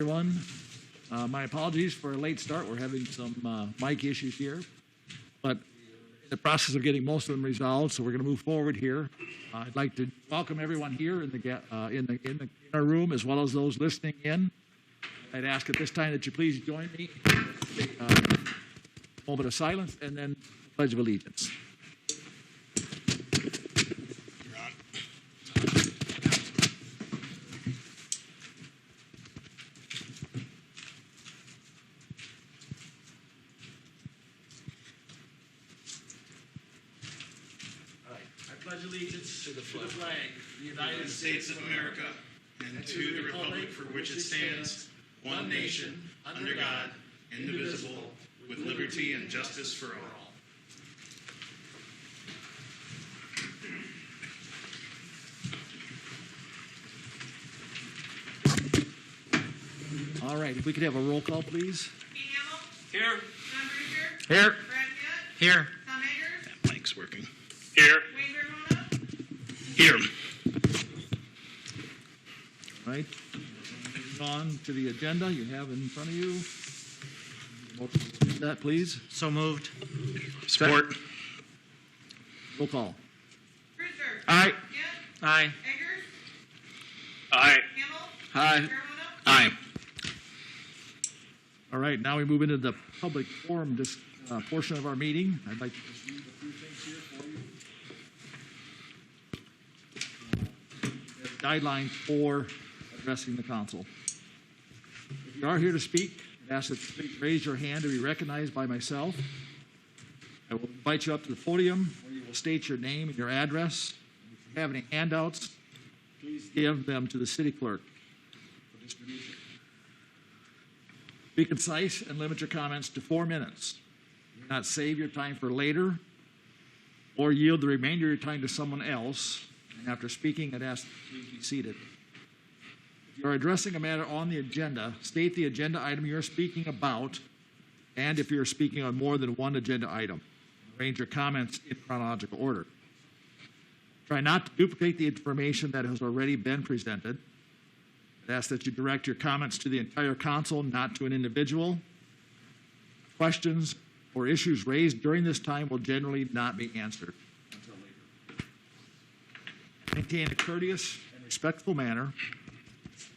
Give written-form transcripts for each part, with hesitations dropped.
Everyone, my apologies for a late start. We're having some mic issues here, but in the process of getting most of them resolved, so we're going to move forward here. I'd like to welcome everyone here in our room, as well as those listening in. I'd ask at this time that you please join me in a moment of silence and then Pledge of Allegiance. To the flag of the United States of America, and to the republic for which it stands, one nation, under God, indivisible, with liberty and justice for all. All right, if we could have a roll call, please. Here. Here. John Brewster. Here. Brad Pitt. Here. Tom Eggers. That mic's working. Here. Wayne Vermona. Here. All right. Moving on to the agenda you have in front of you. That, please. So moved. Support. Roll call. Brewster. Aye. Pitt. Aye. Eggers. Aye. Hamel. Aye. Vermona. Aye. All right, now we move into the public forum portion of our meeting. I'd like to just read a few things here for you. Guidelines for addressing the council. If you are here to speak, I ask that you please raise your hand to be recognized by myself. I will invite you up to the podium where you will state your name and your address. If you have any handouts, please give them to the city clerk for distribution. Be concise and limit your comments to 4 minutes. Do not save your time for later or yield the remainder of your time to someone else. And after speaking, I'd ask that you please be seated. If you are addressing a matter on the agenda, state the agenda item you are speaking about, and if you are speaking on more than one agenda item, arrange your comments in chronological order. Try not to duplicate the information that has already been presented. I'd ask that you direct your comments to the entire council, not to an individual. Questions or issues raised during this time will generally not be answered until later. Maintain a courteous and respectful manner.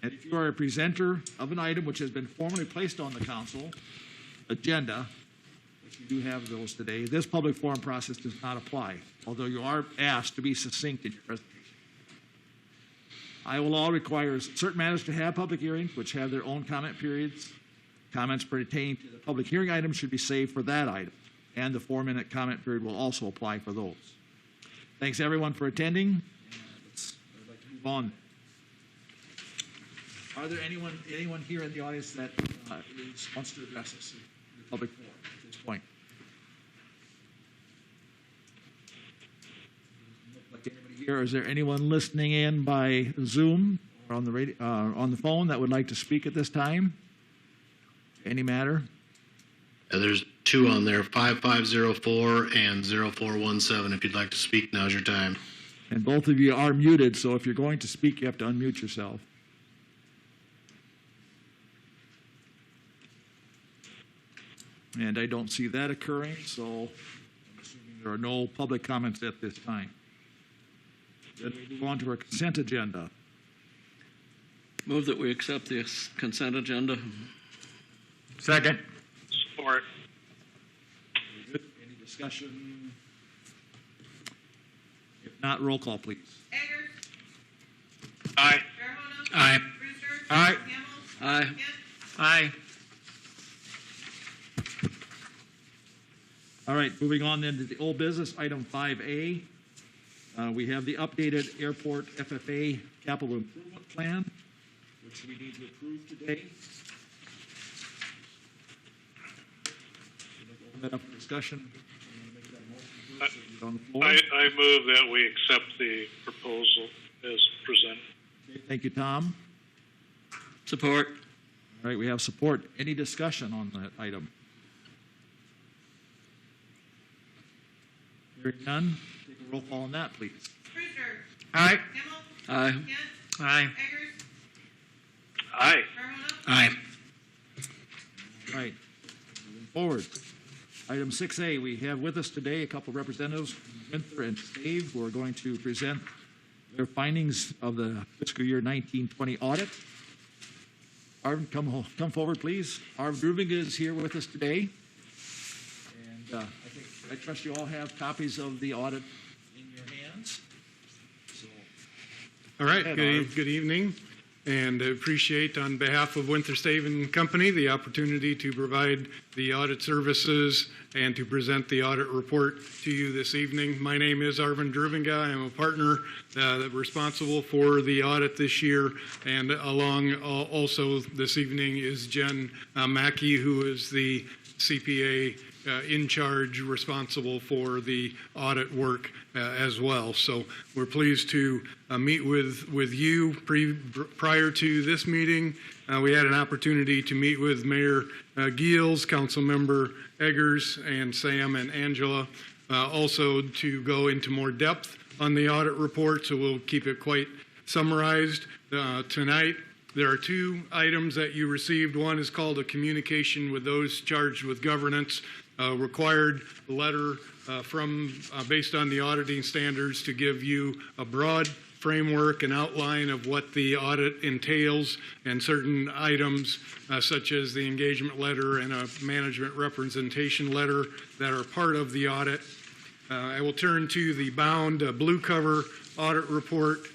And if you are a presenter of an item which has been formally placed on the council agenda, which we do have those today, this public forum process does not apply, although you are asked to be succinct in your presentation. Iowa law requires certain matters to have public hearings, which have their own comment periods. Comments pertaining to the public hearing item should be saved for that item, and the 4-minute comment period will also apply for those. Thanks, everyone, for attending. I'd like to move on. Are there anyone here in the audience that wants to address us in the public forum at this point? Here, is there anyone listening in by Zoom or on the radio, on the phone that would like to speak at this time? Any matter? There's two on there, 5504 and 0417. If you'd like to speak, now's your time. And both of you are muted, so if you're going to speak, you have to unmute yourself. And I don't see that occurring, so I'm assuming there are no public comments at this time. Then we move on to our consent agenda. Move that we accept the consent agenda. Second. Support. Very good. Any discussion? If not, roll call, please. Eggers. Aye. Vermona. Aye. Brewster. Aye. Hamel. Aye. Pitt. Aye. All right, moving on then to the old business, item 5A. We have the updated airport FFA capital improvement plan, which we need to approve today. Open that up for discussion. On the floor. I move that we accept the proposal as presented. Okay, thank you, Tom. Support. All right, we have support. Any discussion on that item? Hearing none, take a roll call on that, please. Brewster. Aye. Hamel. Aye. Pitt. Aye. Eggers. Aye. Vermona. Aye. All right. Moving forward. Item 6A, we have with us today a couple representatives, Winther and Stave, who are going to present their findings of the fiscal year 1920 audit. Arvin, come forward, please. Arvin Drubing is here with us today. And I trust you all have copies of the audit in your hands. So, All right, Go ahead, Arv. good evening, and I appreciate on behalf of Winther Stave and Company the opportunity to provide the audit services and to present the audit report to you this evening. My name is Arvin Drubinga. I am a partner responsible for the audit this year, and along also this evening is Jen Mackey, who is the CPA in charge, responsible for the audit work as well. So we're pleased to meet with you. Prior to this meeting, we had an opportunity to meet with Mayor Giels, Councilmember Eggers, and Sam and Angela, also to go into more depth on the audit report, so we'll keep it quite summarized tonight. There are two items that you received. One is called a communication with those charged with governance, required letter based on the auditing standards to give you a broad framework and outline of what the audit entails, and certain items such as the engagement letter and a management representation letter that are part of the audit. I will turn to the bound blue cover audit report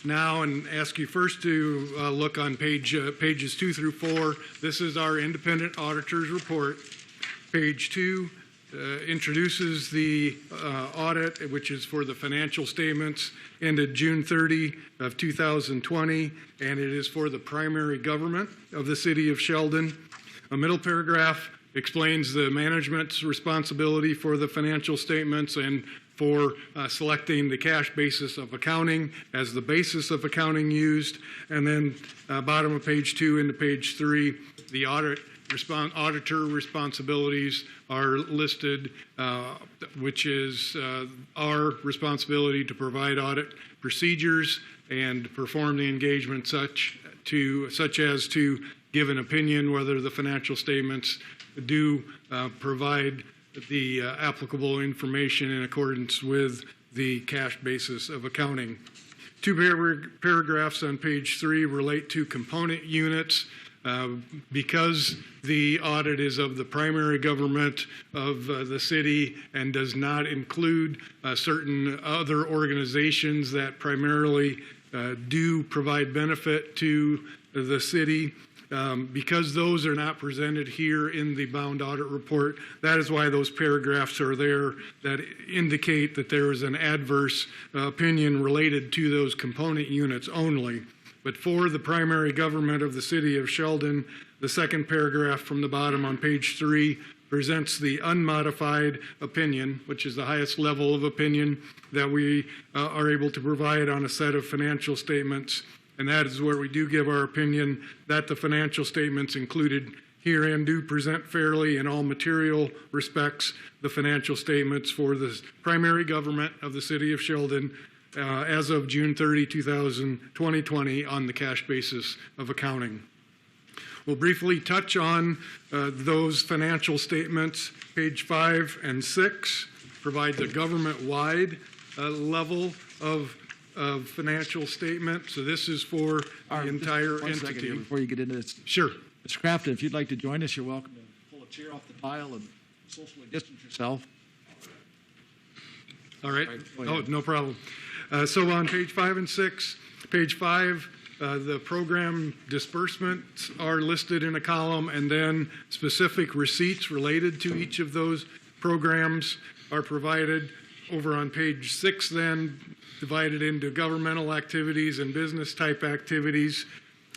now and ask you first to look on pages 2 through 4. This is our independent auditor's report. Page 2 introduces the audit, which is for the financial statements ended June 30 of 2020, and it is for the primary government of the city of Sheldon. A middle paragraph explains the management's responsibility for the financial statements and for selecting the cash basis of accounting as the basis of accounting used. And then bottom of page 2 into page 3, the auditor responsibilities are listed, which is our responsibility to provide audit procedures and perform the engagement such as to give an opinion whether the financial statements do provide the applicable information in accordance with the cash basis of accounting. Two paragraphs on page 3 relate to component units. Because the audit is of the primary government of the city and does not include certain other organizations that primarily do provide benefit to the city, because those are not presented here in the bound audit report, that is why those paragraphs are there that indicate that there is an adverse opinion related to those component units only. But for the primary government of the city of Sheldon, the second paragraph from the bottom on page 3 presents the unmodified opinion, which is the highest level of opinion that we are able to provide on a set of financial statements. And that is where we do give our opinion that the financial statements included herein do present fairly in all material respects the financial statements for the primary government of the city of Sheldon as of June 30, 2020 on the cash basis of accounting. We'll briefly touch on those financial statements. Page 5 and 6 provide the government-wide level of financial statement. So this is for the entire one second entity. here before you get into this. Sure. Mr. Crafton, if you'd like to join us, you're welcome to pull a chair off the pile and socially distance yourself. All right. Go ahead. Oh, no problem. So on page 5 and 6, page 5, the program disbursements are listed in a column, and then specific receipts related to each of those programs are provided. Over on page 6 then, divided into governmental activities and business type activities.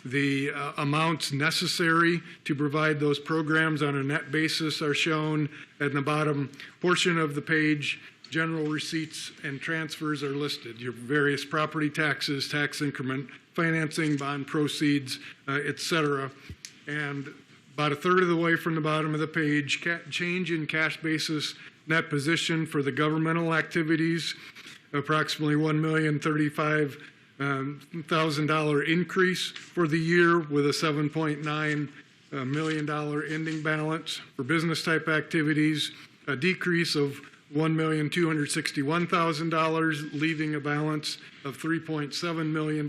The amounts necessary to provide those programs on a net basis are shown at the bottom portion of the page. General receipts and transfers are listed. Your various property taxes, tax increment, financing, bond proceeds, etc. And about a third of the way from the bottom of the page, change in cash basis net position for the governmental activities, approximately $1,035,000 $700,000 increase for the year with a $7.9 million ending balance. For business type activities, a decrease of $1,261,000, leaving a balance of $3.7 million.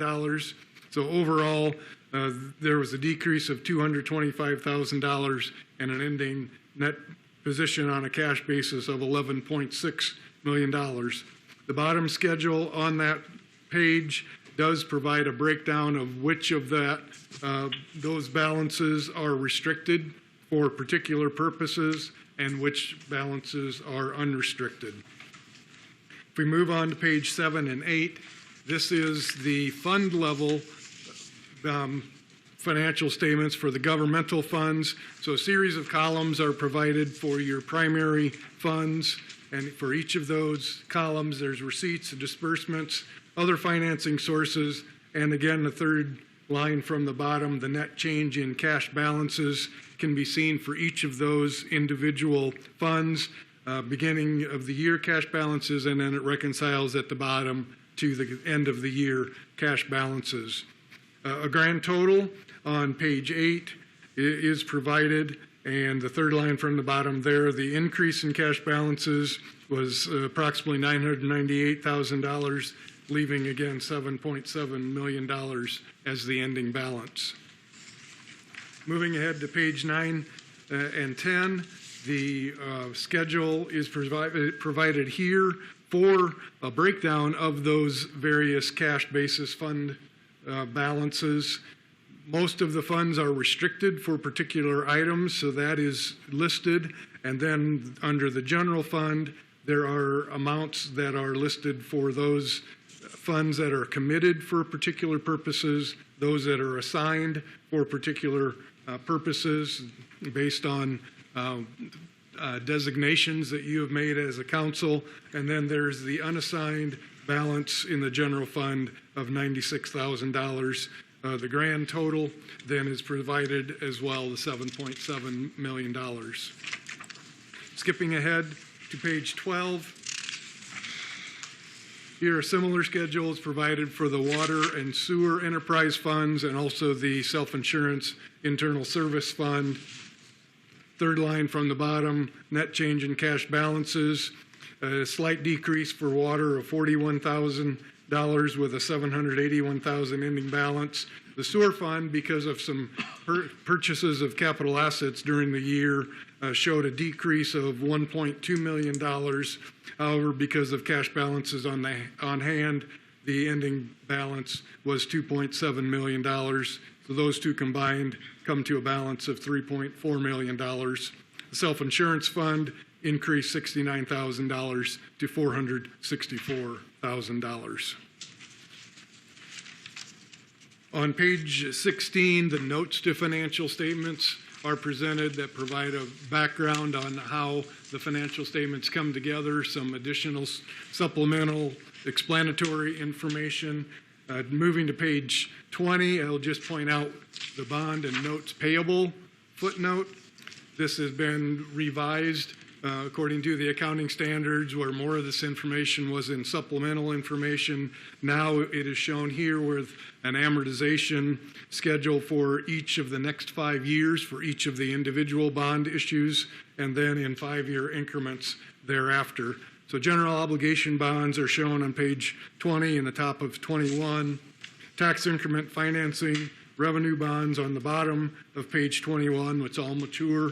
So overall, there was a decrease of $225,000 and an ending net position on a cash basis of $11.6 million. The bottom schedule on that page does provide a breakdown of which of those balances are restricted for particular purposes and which balances are unrestricted. If we move on to page 7 and 8, this is the fund level financial statements for the governmental funds. So a series of columns are provided for your primary funds, and for each of those columns there's receipts and disbursements, other financing sources, and again the third line from the bottom, the net change in cash balances can be seen for each of those individual funds, beginning of the year cash balances, and then it reconciles at the bottom to the end of the year cash balances. A grand total on page 8 is provided, and the third line from the bottom there, the increase in cash balances was approximately $998,000, leaving again $7.7 million as the ending balance. Moving ahead to page 9 and 10, the schedule is provided here for a breakdown of those various cash basis fund balances. Most of the funds are restricted for particular items, so that is listed. And then under the general fund, there are amounts that are listed for those funds that are committed for particular purposes, those that are assigned for particular purposes based on designations that you have made as a council. And then there's the unassigned balance in the general fund of $96,000. The grand total then is provided as well, the $7.7 million. Skipping ahead to page 12. Here, a similar schedule is provided for the water and sewer enterprise funds and also the self-insurance internal service fund. Third line from the bottom, net change in cash balances. A slight decrease for water of $41,000 with a $781,000 ending balance. The sewer fund, because of some purchases of capital assets during the year, showed a decrease of $1.2 million. However, because of cash balances on hand, the ending balance was $2.7 million. So those two combined come to a balance of $3.4 million. The self-insurance fund increased $69,000 to $464,000. On page 16, the notes to financial statements are presented that provide a background on how the financial statements come together, some additional supplemental explanatory information. Moving to page 20, I'll just point out the bond and notes payable footnote. This has been revised according to the accounting standards, where more of this information was in supplemental information. Now it is shown here with an amortization schedule for each of the next 5 years for each of the individual bond issues, and then in 5-year increments thereafter. So general obligation bonds are shown on page 20 and the top of 21. Tax increment financing revenue bonds on the bottom of page 21, which all mature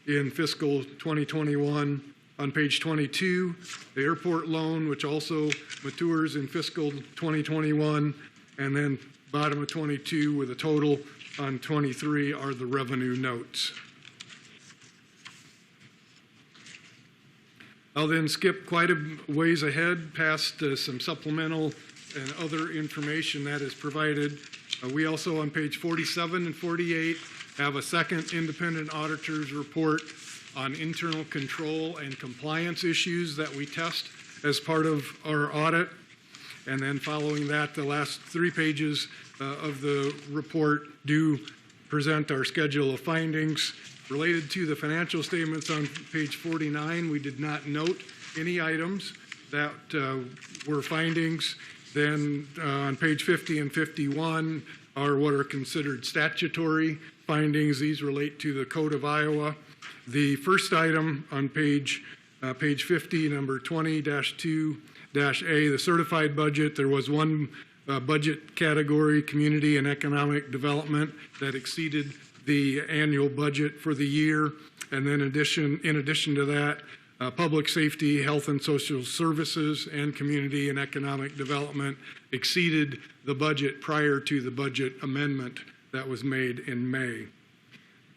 in fiscal 2021. On page 22, the airport loan, which also matures in fiscal 2021. And then bottom of 22 with a total on 23 are the revenue notes. I'll then skip quite a ways ahead past some supplemental and other information that is provided. We also on page 47 and 48 have a second independent auditor's report on internal control and compliance issues that we test as part of our audit. And then following that, the last 3 pages of the report do present our schedule of findings. Related to the financial statements on page 49, we did not note any items that were findings Then on page 50 and 51 are what are considered statutory findings. These relate to the Code of Iowa. The first item on page 50, number 20-2-A, the certified budget, there was one budget category, community and economic development, that exceeded the annual budget for the year. And then in addition to that, public safety, health and social services, and community and economic development exceeded the budget prior to the budget amendment that was made in May.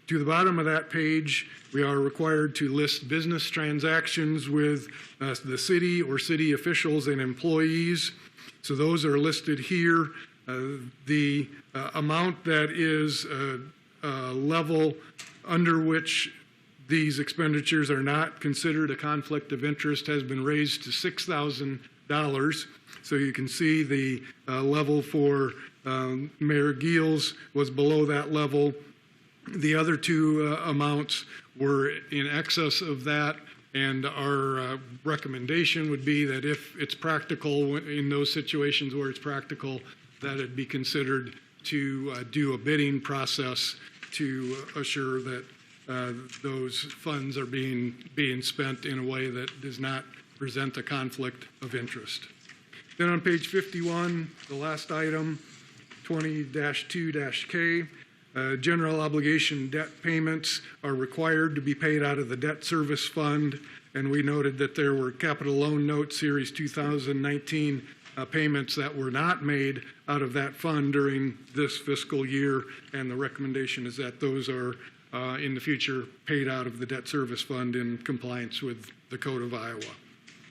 To the bottom of that page, we are required to list business transactions with the city or city officials and employees. So those are listed here. The amount that is level under which these expenditures are not considered a conflict of interest has been raised to $6,000. So you can see the level for Mayor Giels was below that level. The other two amounts were in excess of that, and our recommendation would be that if it's practical, in those situations where it's practical, that it be considered to do a bidding process to assure that those funds are being spent in a way that does not present a conflict of interest. Then on page 51, the last item, 20-2-K, general obligation debt payments are required to be paid out of the debt service fund, and we noted that there were capital loan note series 2019 payments that were not made out of that fund during this fiscal year, and the recommendation is that those are in the future paid out of the debt service fund in compliance with the Code of Iowa.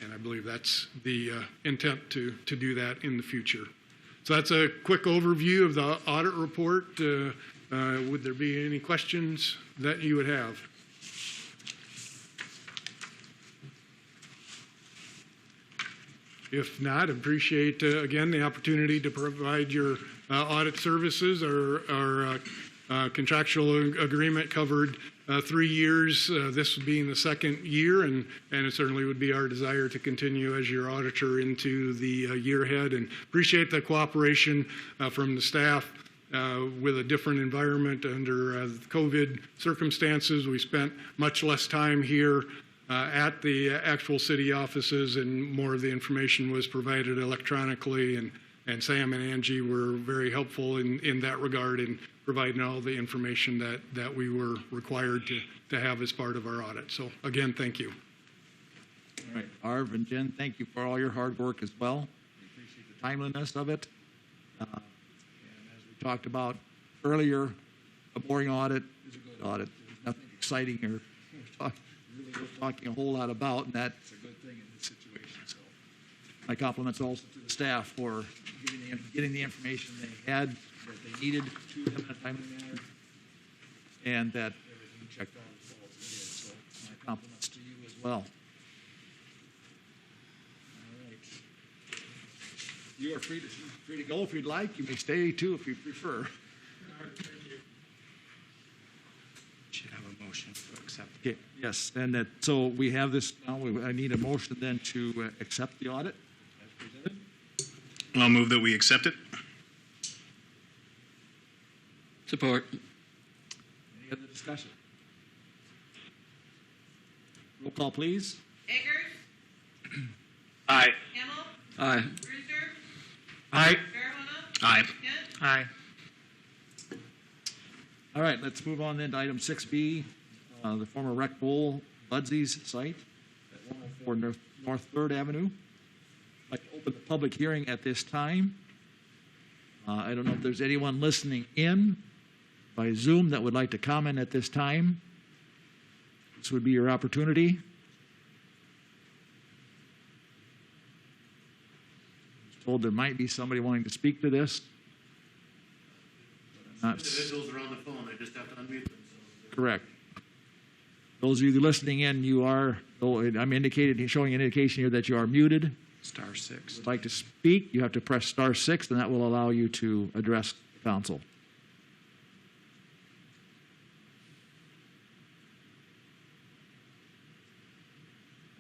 And I believe that's the intent to do that in the future. So that's a quick overview of the audit report. Would there be any questions that you would have? If not, appreciate, again, the opportunity to provide your audit services. Our contractual agreement covered 3 years, this being the second year, and it certainly would be our desire to continue as your auditor into the year ahead. And appreciate the cooperation from the staff. With a different environment under COVID circumstances, we spent much less time here at the actual city offices, and more of the information was provided electronically, and Sam and Angie were very helpful in that regard in providing all the information that we were required to have as part of our audit. So again, thank you. All right, Arv and Jen, thank you for all your hard work as well. We appreciate the timeliness of it. And as we talked about earlier, a boring audit is a good audit. There's nothing exciting or really worth talking a whole lot about, and that's a good thing in this situation. So my compliments also to the staff for getting the information they had, that they needed to them in a timely manner, and that everything checked out as well as it did. So my compliments to you as well. All right. You are free to go if you'd like. You may stay too if you prefer. Should have a motion to accept. Okay, yes, and that, so we have this now. I need a motion then to accept the audit as presented. I'll move that we accept it. Support. Any other discussion? Roll call, please. Eggers, Aye. Hamel, Aye. Brewster, Aye. Farahona, Aye. Kent, Aye. All right, let's move on then to item 6B, the former Rec Bowl Budsies site at 104 North 3rd Avenue. I'd like to open the public hearing at this time. I don't know if there's anyone listening in by Zoom that would like to comment at this time. This would be your opportunity. I was told there might be somebody wanting to speak to this. Not Individuals are on the phone, they just have to unmute themselves. correct. Those of you listening in, you are, I'm showing an indication here that you are muted. Star 6. If you'd like to speak, you have to press star 6, and that will allow you to address the council.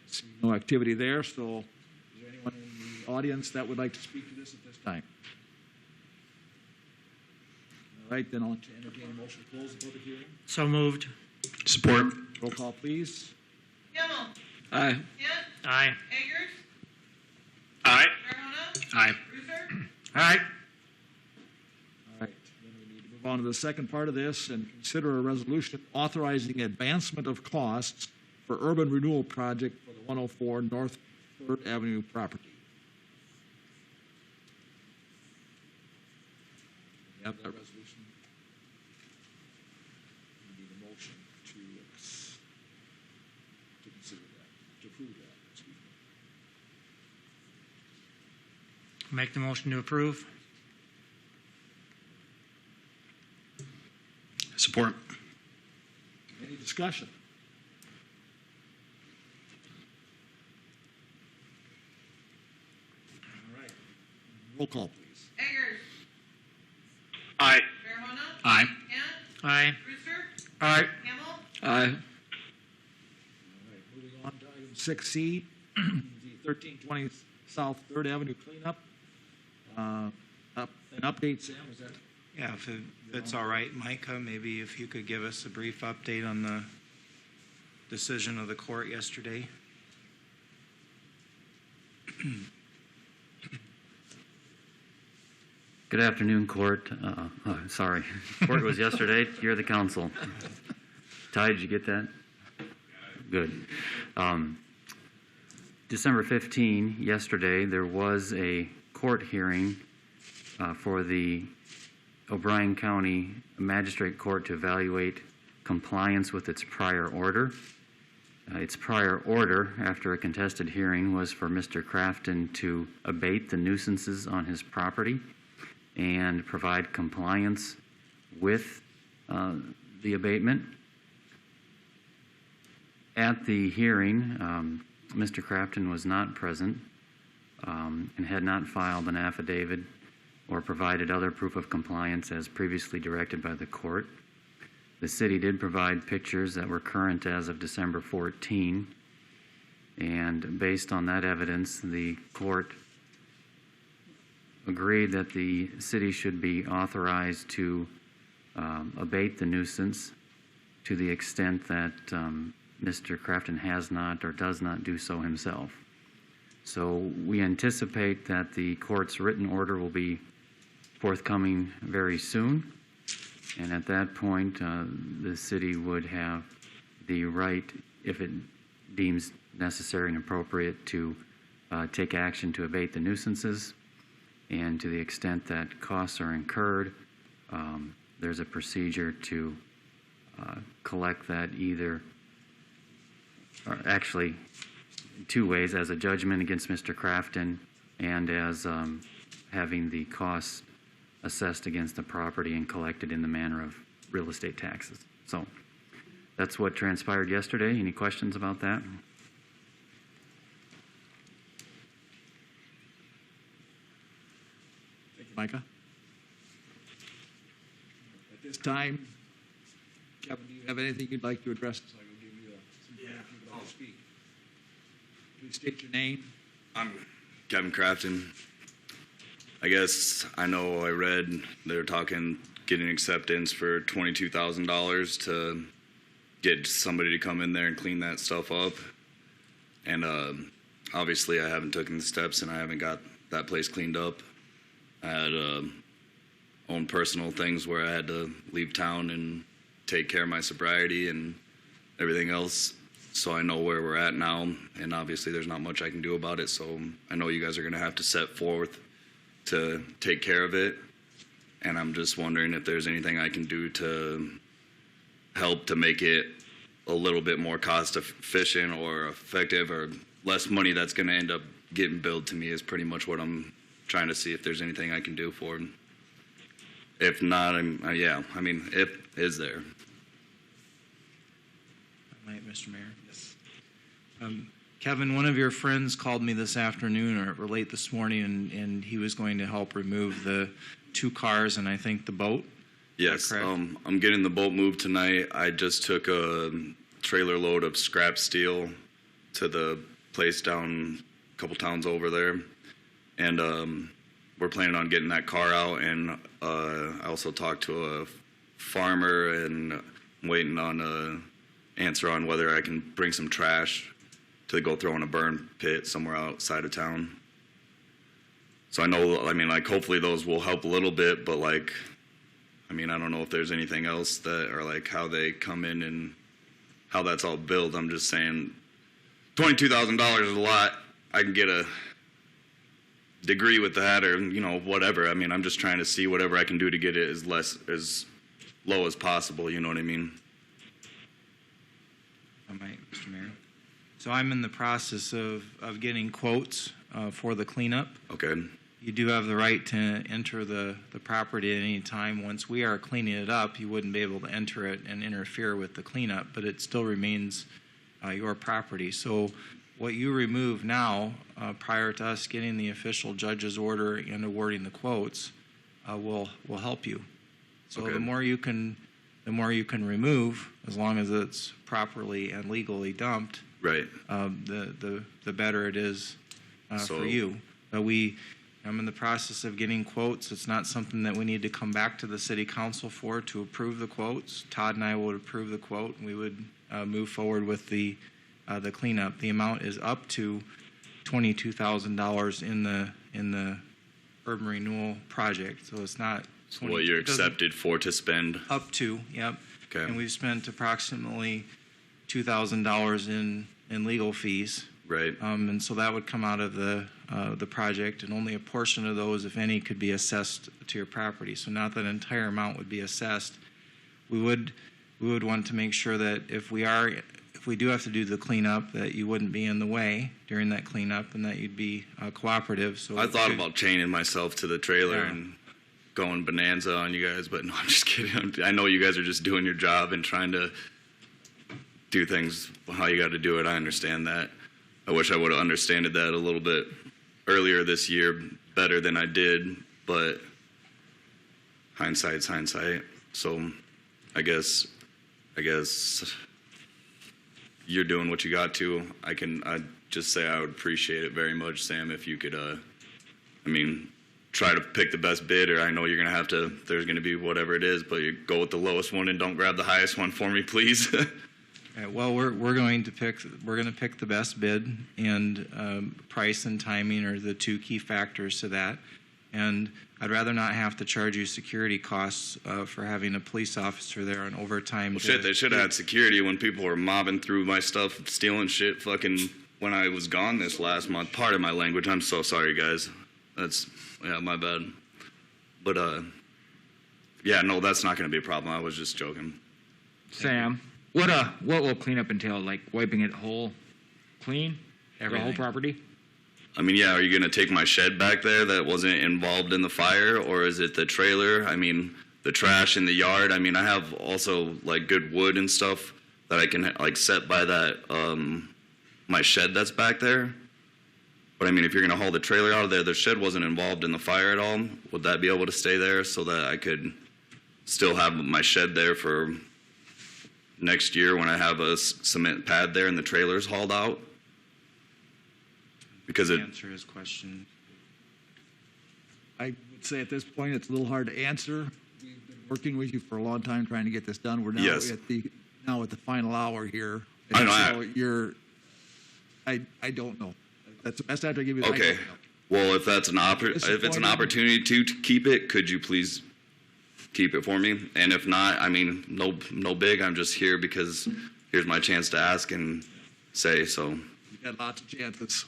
See no activity there, so is there anyone in the audience that would like to speak to this at this time? All right, then I'll entertain a motion to close the public hearing. So moved. Support. Roll call, please. Himmel. Aye. Kent. Aye. Eggers. Aye. Farahona. Aye. Cruiser. Aye. All right, then we need to move on to the second part of this and consider a resolution authorizing advancement of costs for urban renewal project for the 104 North 3rd Avenue property. You have that resolution? We need a motion to consider that, to approve that, excuse me. Make the motion to approve. Support. Any discussion? All right. Roll call, please. Eggers. Aye. Farahona. Aye. Kent. Aye. Cruiser. Aye. Himmel. Aye. All right, moving on to item 6C, the 1320 South 3rd Avenue cleanup. An update, Sam, is that? Yeah, if it's all right, Micah, maybe if you could give us a brief update on the decision of the court yesterday. Good afternoon, Court. Sorry, Court was yesterday. You're the council. Ty, did you get that? Good. December 15, yesterday, there was a court hearing for the O'Brien County Magistrate Court to evaluate compliance with its prior order. Its prior order, after a contested hearing, was for Mr. Crafton to abate the nuisances on his property and provide compliance with the abatement. At the hearing, Mr. Crafton was not present and had not filed an affidavit or provided other proof of compliance as previously directed by the court. The city did provide pictures that were current as of December 14, and based on that evidence, the court agreed that the city should be authorized to abate the nuisance to the extent that Mr. Crafton has not or does not do so himself. So we anticipate that the court's written order will be forthcoming very soon, and at that point the city would have the right, if it deems necessary and appropriate, to take action to abate the nuisances, and to the extent that costs are incurred, there's a procedure to collect that either, or actually two ways, as a judgment against Mr. Crafton and as having the costs assessed against the property and collected in the manner of real estate taxes. So that's what transpired yesterday. Any questions about that? Thank you, Micah. At this time, Kevin, do you have anything you'd like to address? So I will give you some time if you'd like to speak. Please state your name. I'm Kevin Crafton. I guess I know I read they're talking getting acceptance for $22,000 to get somebody to come in there and clean that stuff up. And obviously I haven't taken the steps and I haven't got that place cleaned up. I had own personal things where I had to leave town and take care of my sobriety and everything else. So I know where we're at now, and obviously there's not much I can do about it. So I know you guys are going to have to set forth to take care of it. And I'm just wondering if there's anything I can do to help to make it a little bit more cost efficient or effective, or less money that's going to end up getting billed to me is pretty much what I'm trying to see if there's anything I can do for it. If not, if is there. Right, Mr. Mayor. Yes. Kevin, one of your friends called me this afternoon or late this morning, and he was going to help remove the 2 cars and I think the boat. Yes, I'm getting the boat moved tonight. I just took a trailer load of scrap steel to the place down a couple towns over there. and we're planning on getting that car out. And I also talked to a farmer, and I'm waiting on an answer on whether I can bring some trash to go throw in a burn pit somewhere outside of town. So I know, I mean, like, hopefully those will help a little bit, but, like, I mean, I don't know if there's anything else that, or, like, how they come in and how that's all billed. I'm just saying $22,000 is a lot. I can get a degree with that, or, you know, whatever. I mean, I'm just trying to see whatever I can do to get it as low as possible, you know what I mean? I might, Mr. Mayor. So I'm in the process of getting quotes for the cleanup. Okay. You do have the right to enter the property at any time. Once we are cleaning it up, you wouldn't be able to enter it and interfere with the cleanup, but it still remains your property. So what you remove now, prior to us getting the official judge's order and awarding the quotes, will help you. So Okay. the more you can remove, as long as it's properly and legally dumped, Right. the better it is So- for you. I'm in the process of getting quotes. It's not something that we need to come back to the city council for to approve the quotes. Todd and I would approve the quote, and we would move forward with the cleanup. The amount is up to $22,000 in the urban renewal project. So it's not What you're accepted for to spend. up to, yep. Okay. And we've spent approximately $2,000 in legal fees. Right. And so that would come out of the project, and only a portion of those, if any, could be assessed to your property. So not that entire amount would be assessed. We would want to make sure that if we do have to do the cleanup, that you wouldn't be in the way during that cleanup, and that you'd be cooperative. So I thought about chaining myself to the trailer Yeah. and going bonanza on you guys, but no, I'm just kidding. I know you guys are just doing your job and trying to do things how you got to do it. I understand that. I wish I would have understood that a little bit earlier this year better than I did, but hindsight's hindsight. So I guess you're doing what you got to. I'd just say I would appreciate it very much, Sam, if you could, try to pick the best bid, or I know you're going to have to, there's going to be whatever it is, but you go with the lowest one and don't grab the highest one for me, please. Well, we're going to pick the best bid, and price and timing are the two key factors to that. And I'd rather not have to charge you security costs for having a police officer there on overtime. Well, shit, they should have had security when people were mobbing through my stuff, stealing shit, fucking when I was gone this last month. Pardon my language. I'm so sorry, guys. Yeah, my bad. But, yeah, no, that's not going to be a problem. I was just joking. Sam, what will cleanup entail? Like wiping it whole clean? The whole Everything. property? I mean, yeah, are you going to take my shed back there that wasn't involved in the fire, or is it the trailer? I mean, the trash in the yard. I mean, I have also, like, good wood and stuff that I can, like, set by that, my shed that's back there. But, I mean, if you're going to haul the trailer out of there, the shed wasn't involved in the fire at all. Would that be able to stay there so that I could still have my shed there for next year when I have a cement pad there and the trailer's hauled out? Because it, Answer his question. I would say at this point, it's a little hard to answer. We've been working with you for a long time trying to get this done. We're now Yes. at the final hour here. I know. So I don't know. That's the best answer I give you. I okay. don't know. Well, if it's an Disappointed. opportunity to keep it, could you please keep it for me? And if not, I mean, no big. I'm just here because here's my chance to ask and say. So. You got lots of chances.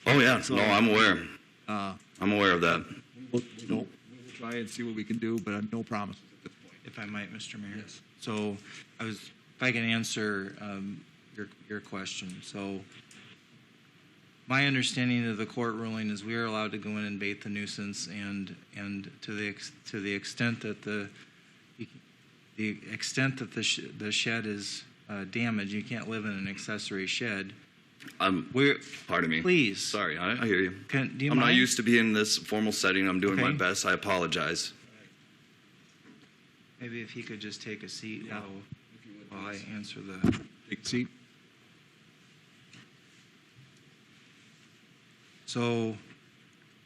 Oh yeah. So, no, I'm aware. Uh, I'm aware of that. we will try and see what we can do, but no promises at this point. If I might, Mr. Mayor. Yes. So if I can answer your question. So my understanding of the court ruling is we are allowed to go in and bait the nuisance, and to the extent that the the shed is damaged, you can't live in an accessory shed. Pardon me. Please. Sorry, I hear you. Do you I'm mind? not used to being in this formal setting. I'm doing my Okay. best. I apologize. Maybe if he could just take a seat while I answer the. Take a seat. So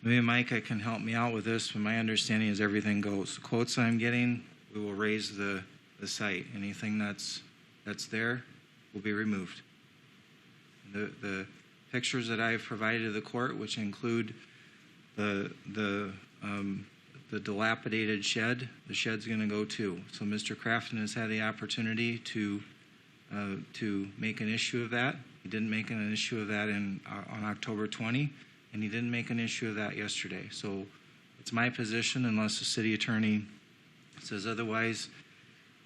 Maybe Micah can help me out with this, but my understanding is everything goes. The quotes I'm getting, we will raise the site. Anything that's there will be removed. The pictures that I've provided to the court, which include the dilapidated shed, the shed's going to go too. So Mr. Crafton has had the opportunity to make an issue of that. He didn't make an issue of that on October 20, and he didn't make an issue of that yesterday. So it's my position, unless the city attorney says otherwise,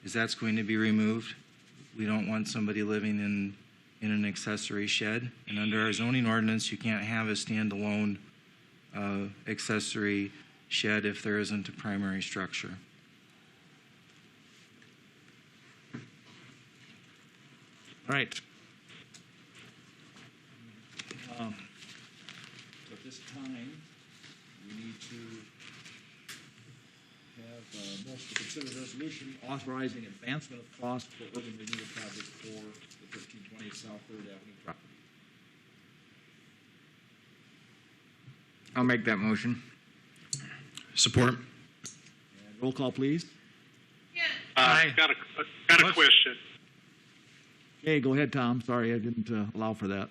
is that's going to be removed. We don't want somebody living in an accessory shed. And under our zoning ordinance, you can't have a standalone accessory shed if there isn't a primary structure. All right. So at this time, we need to have motion to consider resolution authorizing advancement of cost for urban renewal project for the 1320 South 3rd Avenue property. I'll make that motion. Support. And roll call, please. Kent. Got a question. Okay, go ahead, Tom. Sorry, I didn't allow for that.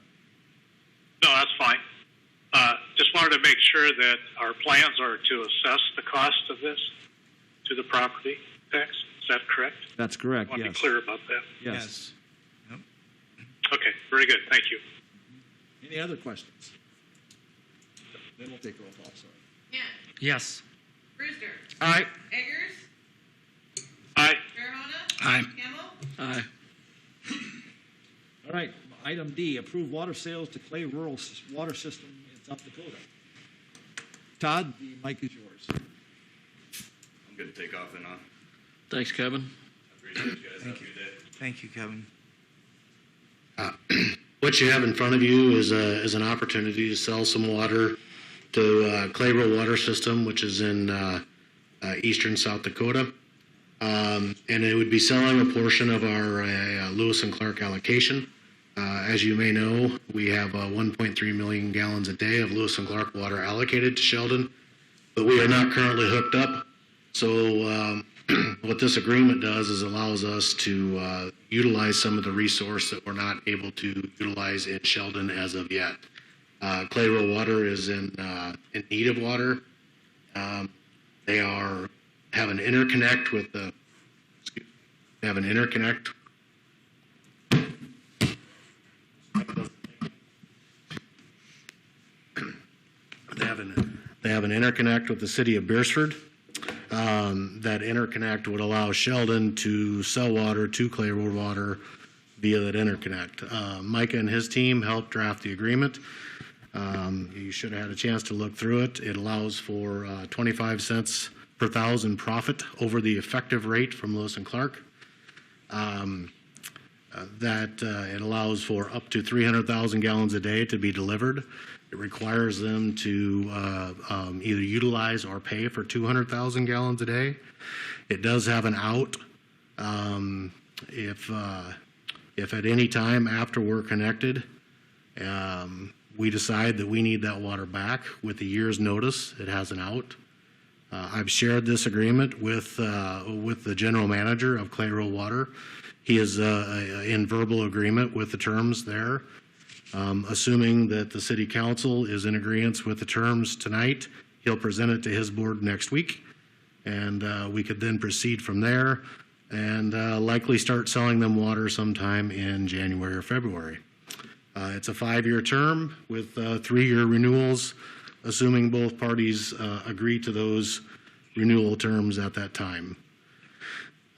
No, that's fine. Just wanted to make sure that our plans are to assess the cost of this to the property tax. Is that correct? That's correct, I want to yes. be clear about that. Yes. Yep. Okay, very good. Thank you. Any other questions? Then we'll take roll call, sorry. Kent. Yes. Brewster. Aye. Eggers. Aye. Farahona. Aye. Hamel. Aye. All right, item D, approve water sales to Clay Rural Water System in South Dakota. Todd, the mic is yours. I'm going to take off and on. Thanks, Kevin. Appreciate you guys. Have a good day. Thank you, Kevin. What you have in front of you is an opportunity to sell some water to Clay Rural Water System, which is in eastern South Dakota. And it would be selling a portion of our Lewis and Clark allocation. As you may know, we have 1.3 million gallons a day of Lewis and Clark water allocated to Sheldon, but we are not currently hooked up. So what this agreement does is allows us to utilize some of the resource that we're not able to utilize in Sheldon as of yet. Clay Rural Water is in need of water. They have an interconnect with the. They have an interconnect. They have an interconnect with the city of Beersford. That interconnect would allow Sheldon to sell water to Clay Rural Water via that interconnect. Micah and his team helped draft the agreement. You should have had a chance to look through it. It allows for 25 cents per thousand profit over the effective rate from Lewis and Clark. It allows for up to 300,000 gallons a day to be delivered. It requires them to either utilize or pay for 200,000 gallons a day. It does have an out if at any time after we're connected, we decide that we need that water back with a year's notice, it has an out. I've shared this agreement with the general manager of Clay Rural Water. He is in verbal agreement with the terms there. Assuming that the city council is in agreement with the terms tonight, he'll present it to his board next week, and we could then proceed from there and likely start selling them water sometime in January or February. It's a 5-year term with 3-year renewals, assuming both parties agree to those renewal terms at that time.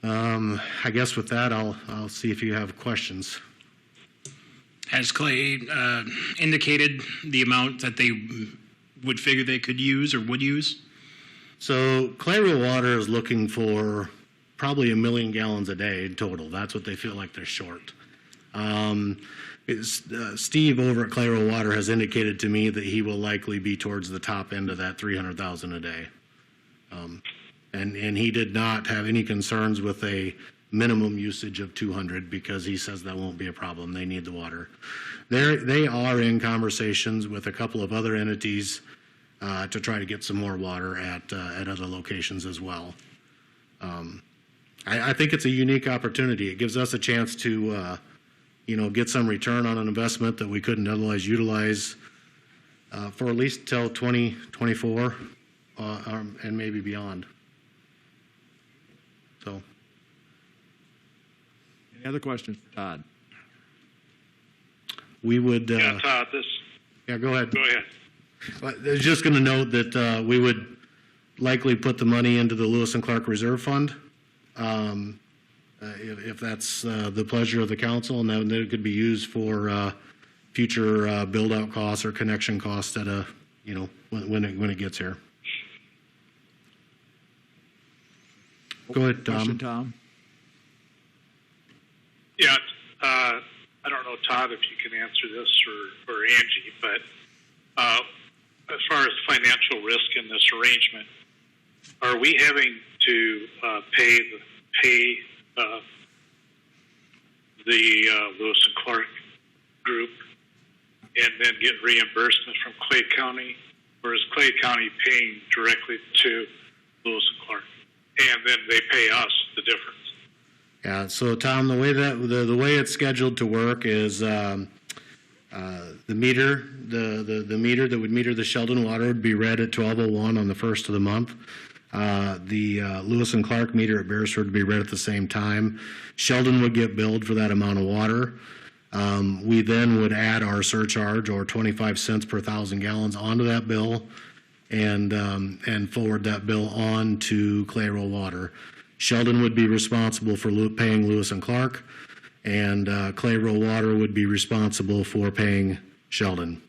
I guess with that, I'll see if you have questions. Has Clay indicated the amount that they would figure they could use or would use? So Clay Rural Water is looking for probably 1 million gallons a day in total. That's what they feel like they're short. Steve over at Clay Rural Water has indicated to me that he will likely be towards the top end of that 300,000 a day. And he did not have any concerns with a minimum usage of 200 because he says that won't be a problem. They need the water. They are in conversations with a couple of other entities to try to get some more water at other locations as well. I think it's a unique opportunity. It gives us a chance to, get some return on an investment that we couldn't otherwise utilize for at least till 2024 and maybe beyond. So, Any other questions for Todd? we would. Yeah, Todd, Yeah, go ahead. go ahead. I was just going to note that we would likely put the money into the Lewis and Clark Reserve Fund, if that's the pleasure of the council, and then it could be used for future build-out costs or connection costs at when it gets here. Go ahead, Question, Tom. Tom? Yeah, I don't know, Todd, if you can answer this or Angie, but as far as financial risk in this arrangement, are we having to pay the Lewis and Clark group and then get reimbursement from Clay County, or is Clay County paying directly to Lewis and Clark, and then they pay us the difference? Yeah. So, Tom, the way the way it's scheduled to work is the meter, the meter that would meter the Sheldon water would be read at 12:01 on the first of the month. The Lewis and Clark meter at Beresford would be read at the same time. Sheldon would get billed for that amount of water. We then would add our surcharge, or 25 cents per 1,000 gallons, onto that bill, and forward that bill on to Clayrol Water. Sheldon would be responsible for paying Lewis and Clark, and Clayrol Water would be responsible for paying Sheldon.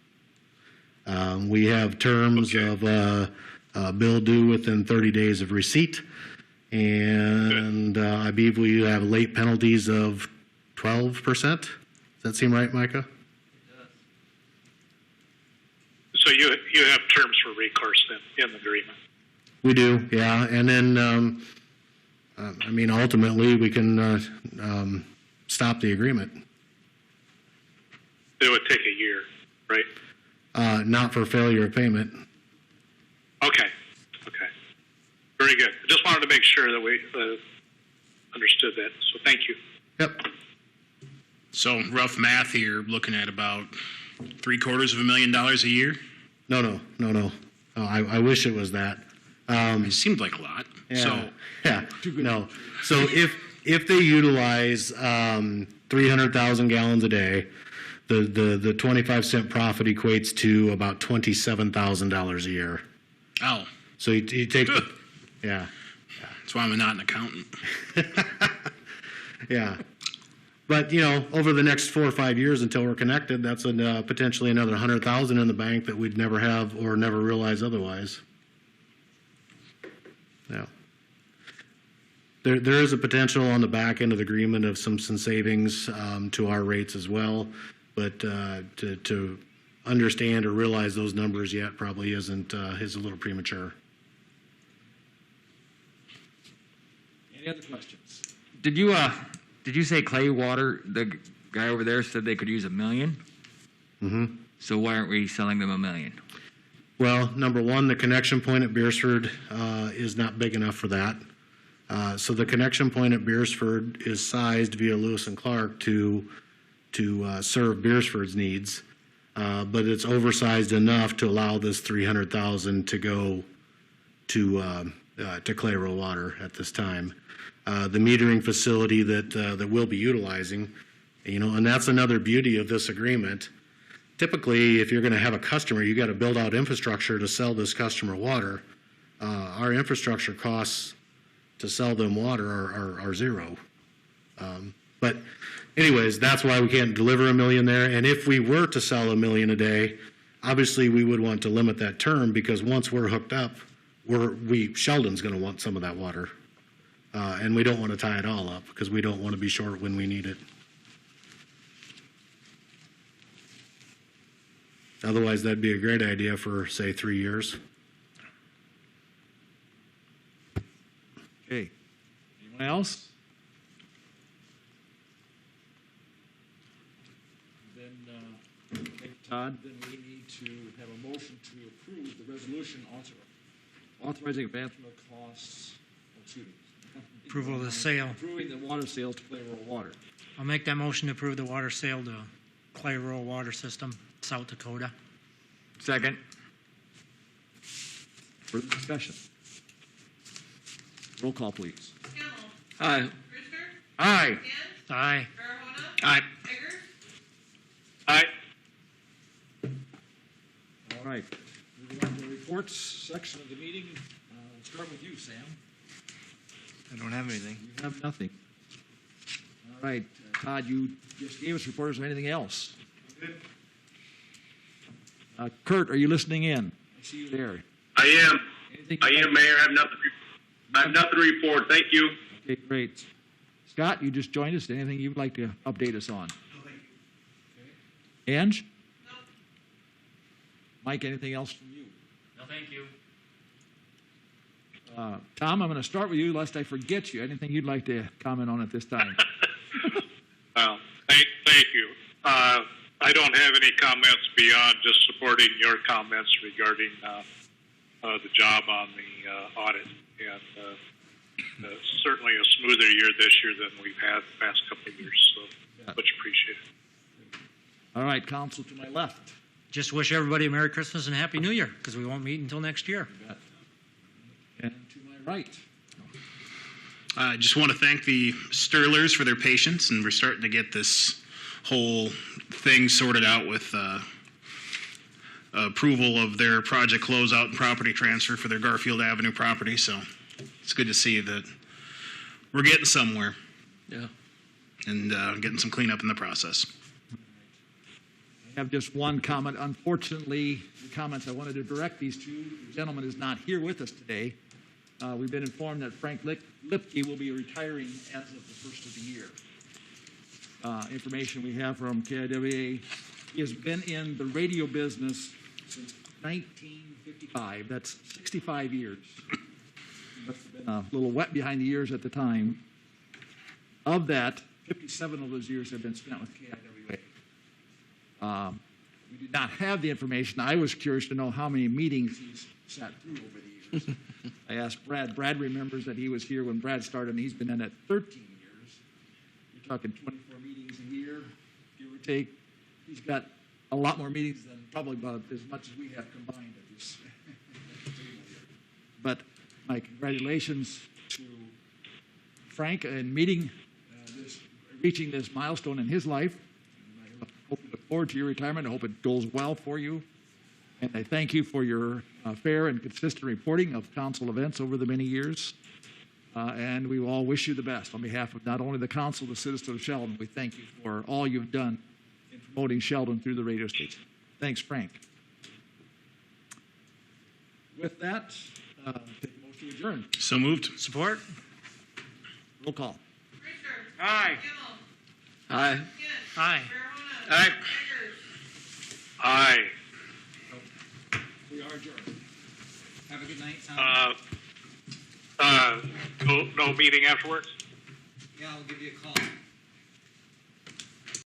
We have terms of bill due within 30 days of receipt, and I believe we have late penalties of 12%. Does that seem right, Micah? So you have terms for recourse then in the agreement? We do, yeah. And then, ultimately, we can stop the agreement. It would take a year, right? Not for failure of payment. Okay. Very good. I just wanted to make sure that we understood that. So thank you. Yep. So rough math here, looking at about $750,000 a year. No. I wish it was that. It seemed like a lot. Yeah. No. So if they utilize 300,000 gallons a day, the 25 cent profit equates to about $27,000 a year. Oh. So you take yeah. That's why I'm not an accountant. Yeah. But, over the next 4 or 5 years until we're connected, that's potentially another 100,000 in the bank that we'd never have or never realize otherwise. Yeah. There is a potential on the back end of the agreement of some savings to our rates as well, but to understand or realize those numbers yet probably is a little premature. Any other questions? Did you say Clay Water, the guy over there said they could use $1 million? Mm-hmm. So why aren't we selling them $1 million? Well, number one, the connection point at Beresford is not big enough for that. So the connection point at Beresford is sized via Lewis and Clark to serve Beresford's needs, but it's oversized enough to allow this 300,000 to go to Clayrol Water at this time. The metering facility that we'll be utilizing, and that's another beauty of this agreement. Typically, if you're going to have a customer, you got to build out infrastructure to sell this customer water. Our infrastructure costs to sell them water are zero. But anyways, that's why we can't deliver $1 million there. And if we were to sell $1 million a day, obviously we would want to limit that term, because once we're hooked up, Sheldon's going to want some of that water. And we don't want to tie it all up, because we don't want to be short when we need it. Otherwise, that'd be a great idea for, say, 3 years. Okay. Anyone else? Then take Todd, then we need to have a motion to approve the resolution authorizing advancement of costs. Approval of the sale. Approving the water sales to Clay Rural Water. I'll make that motion to approve the water sale to Clay Rural Water System, South Dakota. Second. Further discussion? Roll call, please. Hamel. Aye. Brewster. Aye. Hand. Aye. Farahona. Aye. Eggers. Aye. All right. Moving on to the reports section of the meeting. We'll start with you, Sam. I don't have anything. You have nothing. All right. Todd, you just gave us reports of anything else. Kurt, are you listening in? I see you there. I am. Anything I am, Mayor. I have nothing to report. Thank you. Okay, great. Scott, you just joined us. Anything you'd like to update us on? No, thank you. Ange? No. Mike, anything else from you? No, thank you. Tom, I'm going to start with you lest I forget you. Anything you'd like to comment on at this time? Thank you. I don't have any comments beyond just supporting your comments regarding the job on the audit, and certainly a smoother year this year than we've had the past couple of years. So much appreciated. All right, counsel to my left. Just wish everybody a Merry Christmas and Happy New Year, because we won't meet until next year. And to my right. I just want to thank the Sterlers for their patience, and we're starting to get this whole thing sorted out with approval of their project closeout and property transfer for their Garfield Avenue property. So it's good to see that we're getting somewhere. Yeah. And getting some cleanup in the process. I have just one comment. Unfortunately, the comments I wanted to direct these to, the gentleman is not here with us today. We've been informed that Frank Lipke will be retiring as of the first of the year. Information we have from KIWA, he has been in the radio business since 1955. That's 65 years. Must have been a little wet behind the ears at the time. Of that, 57 of those years have been spent with KIWA. We did not have the information. I was curious to know how many meetings he's sat through over the years. I asked Brad. Brad remembers that he was here when Brad started, and he's been in it 13 years. You're talking 24 meetings a year, give or take. He's got a lot more meetings than probably about as much as we have combined at this table here. But my congratulations to Frank in reaching this milestone in his life. And I look forward to your retirement. I hope it goes well for you. And I thank you for your fair and consistent reporting of council events over the many years. And we all wish you the best on behalf of not only the council, the citizens of Sheldon. We thank you for all you've done in promoting Sheldon through the radio station. Thanks, Frank. With that, take a motion to adjourn. So moved. Support? Roll call. Brewster. Aye. Hamel. Aye. Hand. Aye. Farahona. Aye. Eggers. Aye. We are adjourned. Have a good night, Tom. No meeting afterwards? Yeah, I'll give you a call.